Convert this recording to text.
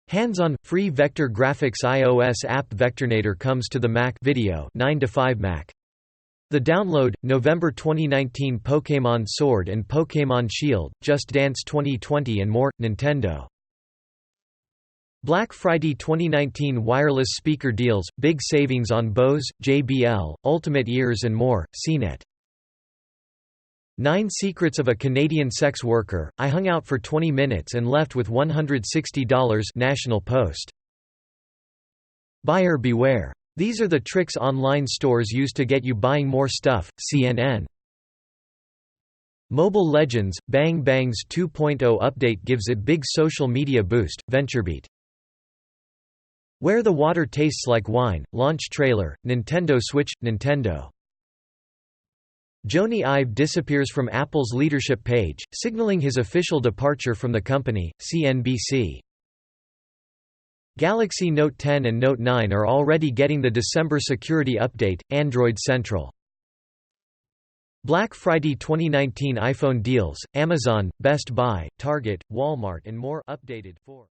Hands-on, free vector graphics iOS app Vectornator comes to the Mac video 9to5Mac. The download, November 2019. Pokémon Sword and Pokémon Shield, Just Dance 2020 and more, Nintendo. Black Friday 2019 wireless speaker deals, big savings on Bose, JBL, Ultimate Ears and more, CNET. 9 Secrets of a Canadian Sex Worker, I hung out for 20 minutes and left with $160 National Post. Buyer beware. These are the tricks online stores use to get you buying more stuff, CNN. Mobile Legends, Bang Bang's 2.0 update gives it big social media boost, VentureBeat. Where the Water Tastes Like Wine, launch trailer, Nintendo Switch, Nintendo. Jony Ive disappears from Apple's leadership page, signaling his official departure from the company, CNBC. Galaxy Note 10 and Note 9 are already getting the December security update, Android Central. Black Friday 2019 iPhone deals, Amazon, Best Buy, Target, Walmart and more updated for